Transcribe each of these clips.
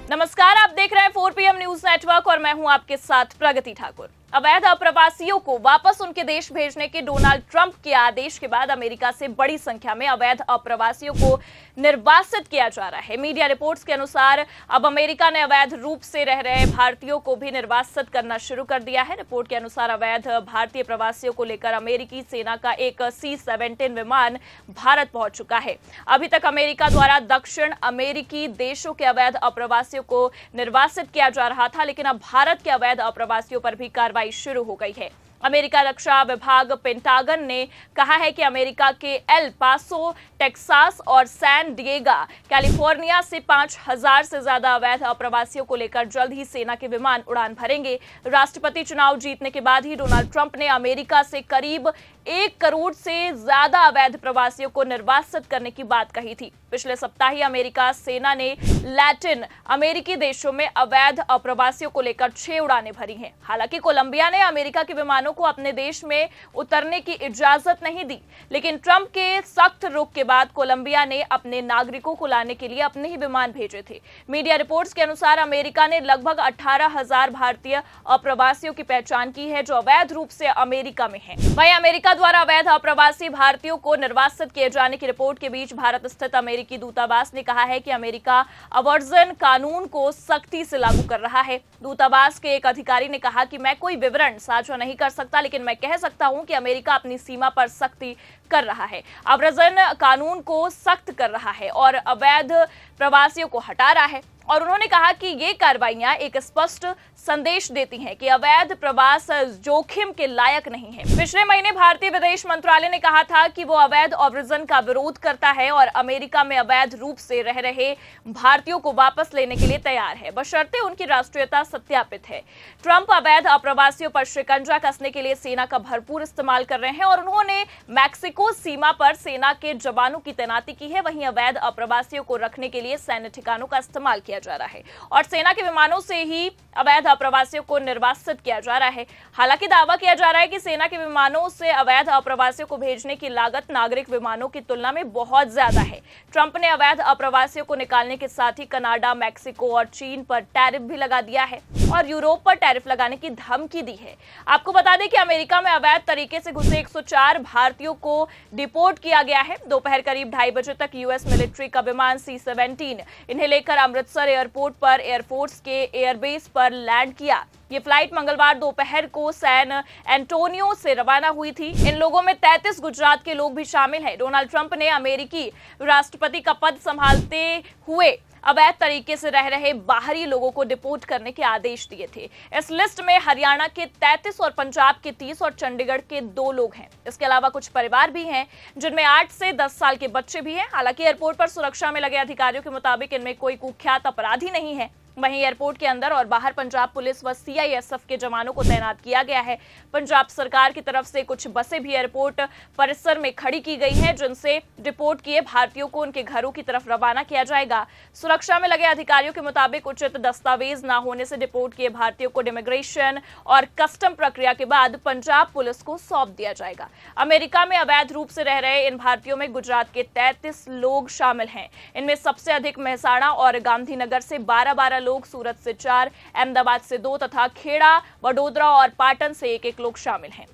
नमस्कार, आप देख रहे हैं 4 PM न्यूज नेटवर्क और मैं हूं आपके साथ प्रगति ठाकुर। अवैध अप्रवासियों को वापस उनके देश भेजने के डोनाल्ड ट्रंप के आदेश के बाद अमेरिका से बड़ी संख्या में अवैध अप्रवासियों को निर्वासित किया जा रहा है। मीडिया रिपोर्ट्स के अनुसार अब अमेरिका ने अवैध रूप से रह रहे भारतीयों को भी निर्वासित करना शुरू कर दिया है। रिपोर्ट के अनुसार अवैध भारतीय प्रवासियों को लेकर अमेरिकी सेना का एक C-17 विमान भारत पहुंच चुका है। अभी तक अमेरिका द्वारा दक्षिण अमेरिकी देशों के अवैध अप्रवासियों को निर्वासित किया जा रहा था, लेकिन अब भारत के अवैध अप्रवासियों पर भी कार्रवाई शुरू हो गई है। अमेरिका रक्षा विभाग पेंटागन ने कहा है कि अमेरिका के एल पासो, टेक्सास और सैन डिएगो, कैलिफोर्निया से 5,000 से ज्यादा अवैध अप्रवासियों को लेकर जल्द ही सेना के विमान उड़ान भरेंगे। राष्ट्रपति चुनाव जीतने के बाद ही डोनाल्ड ट्रंप ने अमेरिका से करीब 1 करोड़ से ज्यादा अवैध प्रवासियों को निर्वासित करने की बात कही थी। पिछले सप्ताह ही अमेरिका सेना ने लैटिन अमेरिकी देशों में अवैध अप्रवासियों को लेकर 6 उड़ानें भरी हैं। हालांकि कोलंबिया ने अमेरिका के विमानों को अपने देश में उतरने की इजाजत नहीं दी, लेकिन ट्रंप के सख्त रुख के बाद कोलंबिया ने अपने नागरिकों को लाने के लिए अपने ही विमान भेजे थे। मीडिया रिपोर्ट्स के अनुसार अमेरिका ने लगभग 18,000 भारतीय अप्रवासियों की पहचान की है जो अवैध रूप से अमेरिका में हैं। वहीं अमेरिका द्वारा अवैध अप्रवासी भारतीयों को निर्वासित किए जाने की रिपोर्ट के बीच भारत स्थित अमेरिकी दूतावास ने कहा है कि अमेरिका अवर्जन कानून को सख्ती से लागू कर रहा है। दूतावास के एक अधिकारी ने कहा कि मैं कोई विवरण साझा नहीं कर सकता, लेकिन मैं कह सकता हूं कि अमेरिका अपनी सीमा पर सख्ती कर रहा है, अवर्जन कानून को सख्त कर रहा है और अवैध प्रवासियों को हटा रहा है। और उन्होंने कहा कि ये कार्रवाइयां एक स्पष्ट संदेश देती हैं कि अवैध प्रवास जोखिम के लायक नहीं है। पिछले महीने भारतीय विदेश मंत्रालय ने कहा था कि वो अवैध अव्रजन का विरोध करता है और अमेरिका में अवैध रूप से रह रहे भारतीयों को वापस लेने के लिए तैयार है, बशर्ते उनकी राष्ट्रीयता सत्यापित है। ट्रंप अवैध अप्रवासियों पर शिकंजा कसने के लिए सेना का भरपूर इस्तेमाल कर रहे हैं और उन्होंने मैक्सिको सीमा पर सेना के जवानों की तैनाती की है। वहीं अवैध अप्रवासियों को रखने के लिए सैन्य ठिकानों का इस्तेमाल किया जा रहा है और सेना के विमानों से ही अवैध अप्रवासियों को निर्वासित किया जा रहा है। हालांकि दावा किया जा रहा है कि सेना के विमानों से अवैध अप्रवासियों को भेजने की लागत नागरिक विमानों की तुलना में बहुत ज्यादा है। ट्रंप ने अवैध अप्रवासियों को निकालने के साथ ही कनाडा, मैक्सिको और चीन पर टैरिफ भी लगा दिया है और यूरोप पर टैरिफ लगाने की धमकी दी है। आपको बता दें कि अमेरिका में अवैध तरीके से घुसे 104 भारतीयों को डिपोर्ट किया गया है। दोपहर करीब 2:30 बजे तक यूएस मिलिट्री का विमान C-17 इन्हें लेकर अमृतसर एयरपोर्ट पर एयरफोर्स के एयरबेस पर लैंड किया। ये फ्लाइट मंगलवार दोपहर को सैन एंटोनियो से रवाना हुई थी। इन लोगों में 33 गुजरात के लोग भी शामिल हैं। डोनाल्ड ट्रंप ने अमेरिकी राष्ट्रपति का पद संभालते हुए अवैध तरीके से रह रहे बाहरी लोगों को डिपोर्ट करने के आदेश दिए थे। इस लिस्ट में हरियाणा के 33 और पंजाब के 30 और चंडीगढ़ के 2 लोग हैं। इसके अलावा कुछ परिवार भी हैं जिनमें 8 से 10 साल के बच्चे भी हैं। हालांकि एयरपोर्ट पर सुरक्षा में लगे अधिकारियों के मुताबिक इनमें कोई कुख्यात अपराधी नहीं है। वहीं एयरपोर्ट के अंदर और बाहर पंजाब पुलिस व CISF के जवानों को तैनात किया गया है। पंजाब सरकार की तरफ से कुछ बसें भी एयरपोर्ट परिसर में खड़ी की गई हैं, जिनसे डिपोर्ट किए भारतीयों को उनके घरों की तरफ रवाना किया जाएगा। सुरक्षा में लगे अधिकारियों के मुताबिक उचित दस्तावेज न होने से डिपोर्ट किए भारतीयों को इमिग्रेशन और कस्टम प्रक्रिया के बाद पंजाब पुलिस को सौंप दिया जाएगा। अमेरिका में अवैध रूप से रह रहे इन भारतीयों में गुजरात के 33 लोग शामिल हैं। इनमें सबसे अधिक मेहसाणा और गांधीनगर से 12 लोग, सूरत से 4, अहमदाबाद से 2 तथा खेड़ा, वडोदरा और पाटन से 1 लोग शामिल हैं।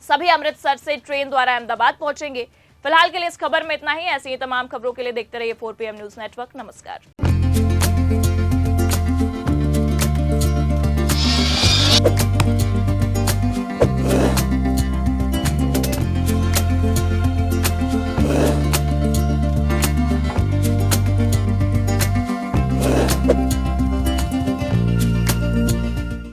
सभी अमृतसर से ट्रेन द्वारा अहमदाबाद पहुंचेंगे। फिलहाल के लिए इस खबर में इतना ही। ऐसी ही तमाम खबरों के लिए देखते रहिए 4 PM न्यूज नेटवर्क। नमस्कार।